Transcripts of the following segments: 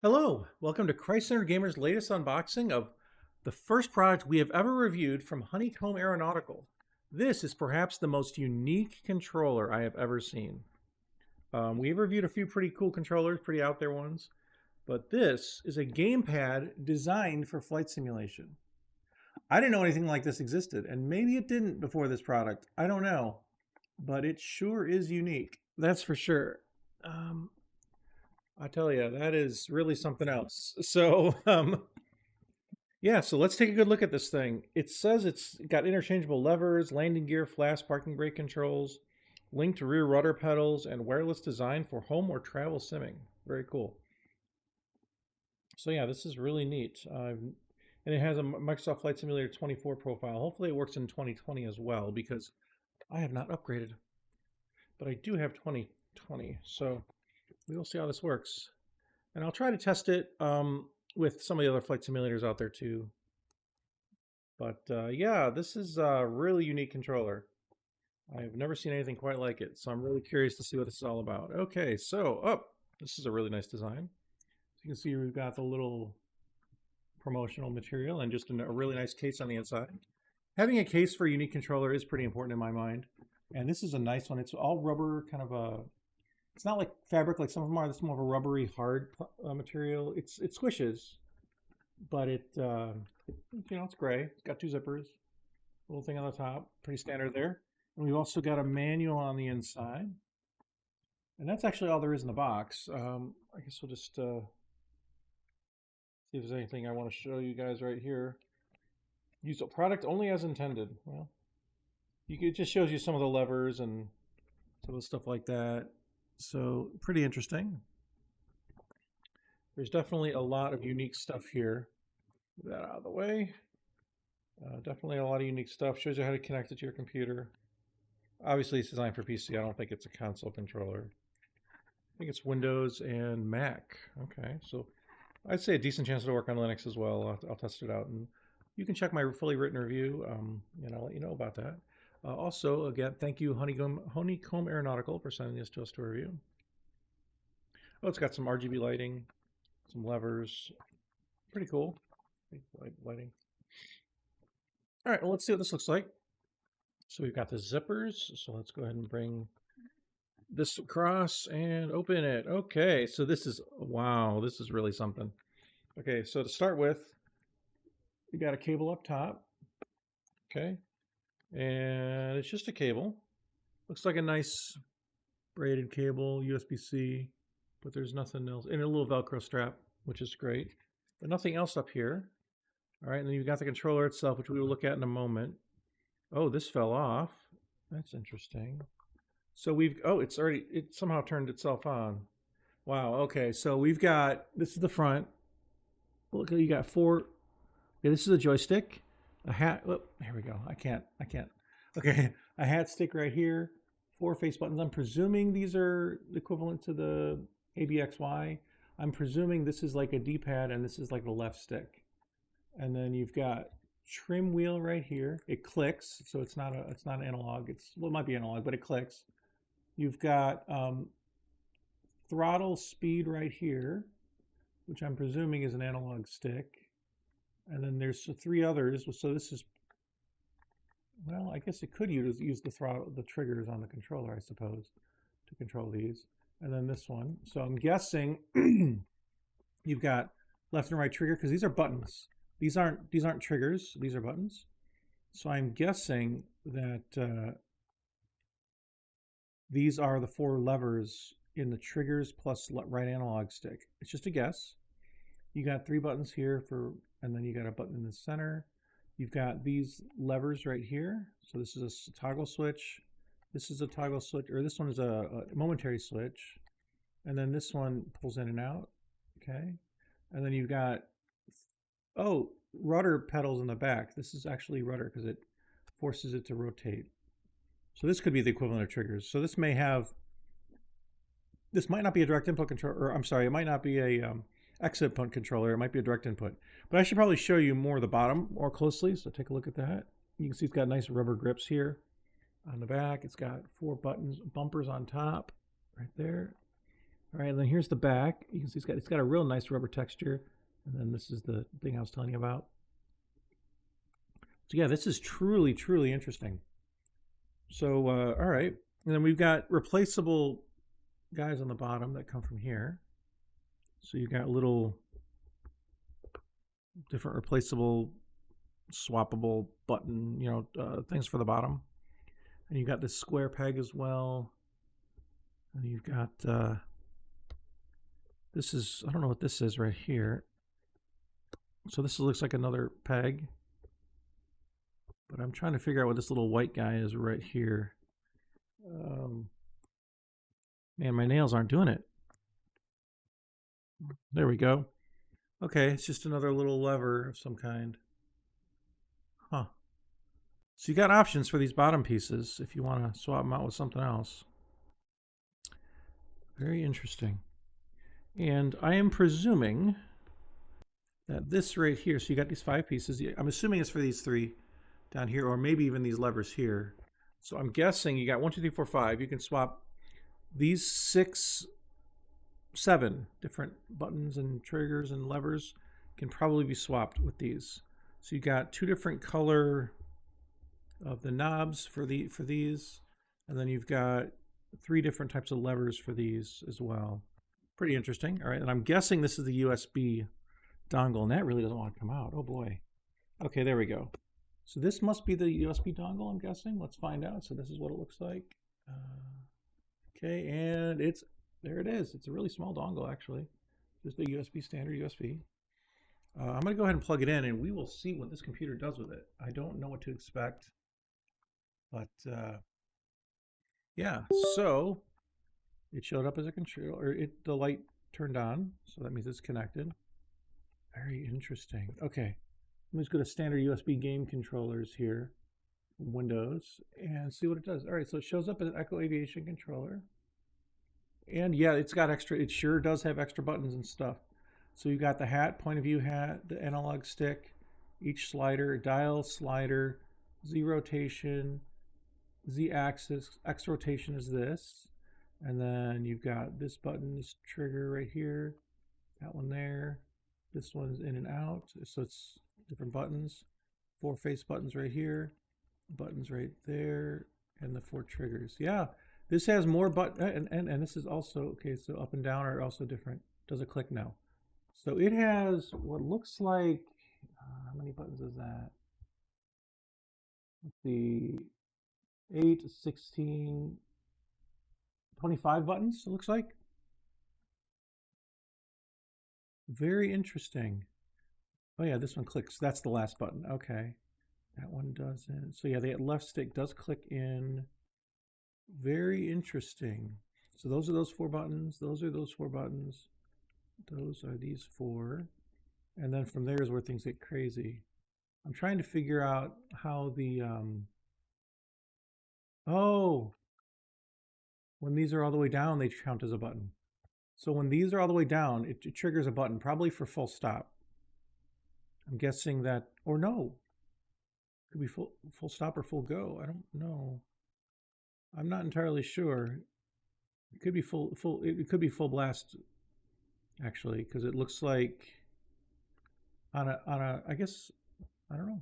Hello, welcome to Christ Center Gamers' latest unboxing of the first product we have ever reviewed from Honeycomb Aeronautical. This is perhaps the most unique controller I have ever seen. We've reviewed a few pretty cool controllers, pretty out there ones, but this is a gamepad designed for flight simulation. I didn't know anything like this existed, and maybe it didn't before this product. I don't know, but it sure is unique. That's for sure. I tell you, that is really something else. So, yeah, so let's take a good look at this thing. It says it's got interchangeable levers, landing gear, flaps, parking brake controls, linked rear rudder pedals, and wireless design for home or travel simming. Very cool. So yeah, this is really neat. And it has a Microsoft Flight Simulator 24 profile. Hopefully it works in 2020 as well, because I have not upgraded. But I do have 2020, so we will see how this works. And I'll try to test it with some of the other flight simulators out there too. But yeah, this is a really unique controller. I've never seen anything quite like it, so I'm really curious to see what this is all about. Okay, so, this is a really nice design. As you can see, we've got the little promotional material and just a really nice case on the inside. Having a case for a unique controller is pretty important in my mind. And this is a nice one. It's all rubber, kind of a, it's not like fabric like some of them are. This is more of a rubbery, hard material. It squishes, but it's gray. It's got two zippers, little thing on the top, pretty standard there. And we've also got a manual on the inside. And that's actually all there is in the box. I guess we'll just see if there's anything I want to show you guys right here. Use a product only as intended. Well, it just shows you some of the levers and some of the stuff like that. So pretty interesting. There's definitely a lot of unique stuff here. Move that out of the way. Definitely a lot of unique stuff. Shows you how to connect it to your computer. Obviously, it's designed for PC. I don't think it's a console controller. I think it's Windows and Mac. Okay, so I'd say a decent chance to work on Linux as well. I'll test it out, and you can check my fully written review, and I'll let you know about that. Also, again, thank you, Honeycomb Aeronautical, for sending this to us to review. Oh, it's got some RGB lighting, some levers. Pretty cool. Lighting. All right, well, let's see what this looks like. So we've got the zippers. So let's go ahead and bring this across and open it. Okay, so this is, wow, this is really something. Okay, so to start with, we got a cable up top. Okay, and it's just a cable. Looks like a nice braided cable, USB-C, but there's nothing else. And a little Velcro strap, which is great, but nothing else up here. All right, and then you've got the controller itself, which we will look at in a moment. Oh, this fell off. That's interesting. So it somehow turned itself on. Wow, okay, so we've got, this is the front. Look, you got four, yeah, this is a joystick. A hat, oh, here we go, I can't. Okay, a hat stick right here. 4 face buttons. I'm presuming these are equivalent to the ABXY. I'm presuming this is like a D-pad and this is like the left stick. And then you've got trim wheel right here. It clicks, so it's not an analog. Well, it might be analog, but it clicks. You've got throttle speed right here, which I'm presuming is an analog stick. And then there's 3 others. So this is, well, I guess it could use the throttle, the triggers on the controller, I suppose, to control these. And then this one. So I'm guessing you've got left and right trigger, because these are buttons. These aren't triggers. These are buttons. So I'm guessing that these are the 4 levers in the triggers plus right analog stick. It's just a guess. You got 3 buttons here and then you got a button in the center. You've got these levers right here. So this is a toggle switch. This is a toggle switch, or this one is a momentary switch. And then this one pulls in and out. Okay. And then you've got, rudder pedals in the back. This is actually rudder because it forces it to rotate. So this could be the equivalent of triggers. So this might not be a direct input controller, or I'm sorry, it might not be a exit input controller. It might be a direct input. But I should probably show you more of the bottom more closely. So take a look at that. You can see it's got nice rubber grips here on the back. It's got 4 bumpers on top right there. All right, and then here's the back. You can see it's got a real nice rubber texture. And then this is the thing I was telling you about. So yeah, this is truly, truly interesting. So, all right. And then we've got replaceable guys on the bottom that come from here. So you've got little different replaceable, swappable button, things for the bottom. And you've got this square peg as well. And you've got, this is, I don't know what this is right here. So this looks like another peg. But I'm trying to figure out what this little white guy is right here. Man, my nails aren't doing it. There we go. Okay, it's just another little lever of some kind. Huh. So you got options for these bottom pieces if you want to swap them out with something else. Very interesting. And I am presuming that this right here, so you got these 5 pieces. I'm assuming it's for these 3 down here, or maybe even these levers here. So I'm guessing you got 1, 2, 3, 4, 5. You can swap these 6, 7 different buttons and triggers and levers can probably be swapped with these. So you got 2 different color of the knobs for these, and then you've got 3 different types of levers for these as well. Pretty interesting. All right, and I'm guessing this is the USB dongle, and that really doesn't want to come out. Oh boy. Okay, there we go. So this must be the USB dongle, I'm guessing. Let's find out. So this is what it looks like. Okay, and there it is. It's a really small dongle, actually. Just a USB, standard USB. I'm going to go ahead and plug it in, and we will see what this computer does with it. I don't know what to expect, but yeah. So it showed up as a controller. The light turned on, so that means it's connected. Very interesting. Okay. Let's go to standard USB game controllers here, Windows, and see what it does. All right, so it shows up as an Echo Aviation controller. And yeah, it's got extra, it sure does have extra buttons and stuff. So you got the hat, point of view hat, the analog stick, each slider, dial slider, Z rotation, Z axis, X rotation is this. And then you've got this button, this trigger right here, that one there. This one's in and out, so it's different buttons. 4 face buttons right here, buttons right there, and the 4 triggers. Yeah, this has more buttons, and this is also, okay, so up and down are also different. Does a click now. So it has what looks like, how many buttons is that? Let's see, 8, 16, 25 buttons, it looks like. Very interesting. Oh yeah, this one clicks. That's the last button. Okay. That one doesn't. So yeah, the left stick does click in. Very interesting. So those are those 4 buttons. Those are those 4 buttons. Those are these 4. And then from there is where things get crazy. I'm trying to figure out how the, oh, when these are all the way down, they count as a button. So when these are all the way down, it triggers a button, probably for full stop. I'm guessing that, or no, it could be full stop or full go. I don't know. I'm not entirely sure. It could be it could be full blast, actually, because it looks like on a, I guess, I don't know.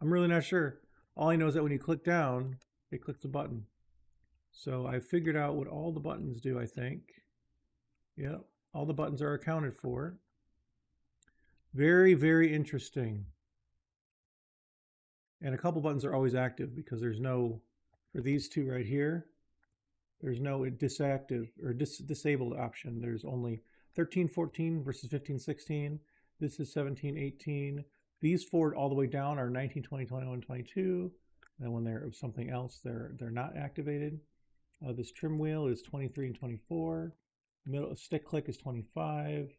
I'm really not sure. All I know is that when you click down, it clicks a button. So I figured out what all the buttons do, I think. Yeah, all the buttons are accounted for. Very, very interesting. And a couple buttons are always active because there's no, for these 2 right here, there's no disactive or disabled option. There's only 13, 14 versus 15, 16. This is 17, 18. These 4 all the way down are 19, 20, 21, 22. And when they're something else, they're not activated. This trim wheel is 23 and 24. Middle stick click is 25.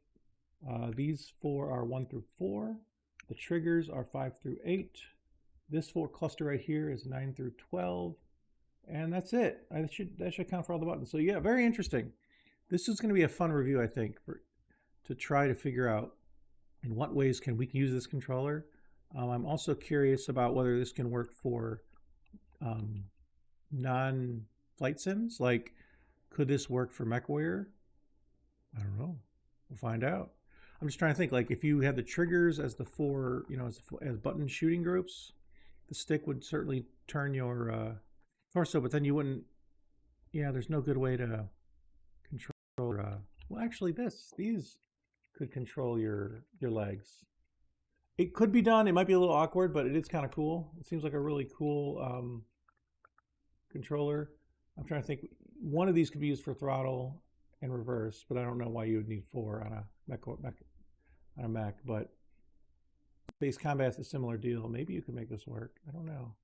These 4 are 1 through 4. The triggers are 5 through 8. This 4 cluster right here is 9 through 12. And that's it. That should count for all the buttons. So yeah, very interesting. This is going to be a fun review, I think, to try to figure out in what ways can we use this controller. I'm also curious about whether this can work for non-flight sims. Like, could this work for MechWarrior? I don't know. We'll find out. I'm just trying to think, like if you had the triggers as the four, as button shooting groups, the stick would certainly turn your torso, but then you wouldn't. Yeah, there's no good way to control. Well, actually, these could control your legs. It could be done. It might be a little awkward, but it is kind of cool. It seems like a really cool controller. I'm trying to think. One of these could be used for throttle and reverse, but I don't know why you would need four on a Mac. But Space Combat's a similar deal. Maybe you could make this work. I don't know.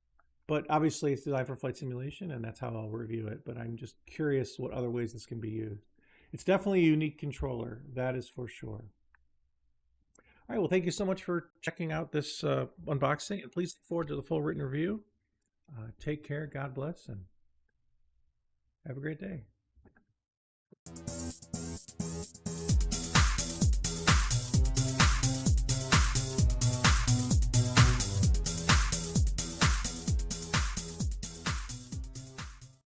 But obviously, it's designed for flight simulation, and that's how I'll review it. But I'm just curious what other ways this can be used. It's definitely a unique controller, that is for sure. All right, well, thank you so much for checking out this unboxing, and please look forward to the full written review. Take care, God bless, and have a great day.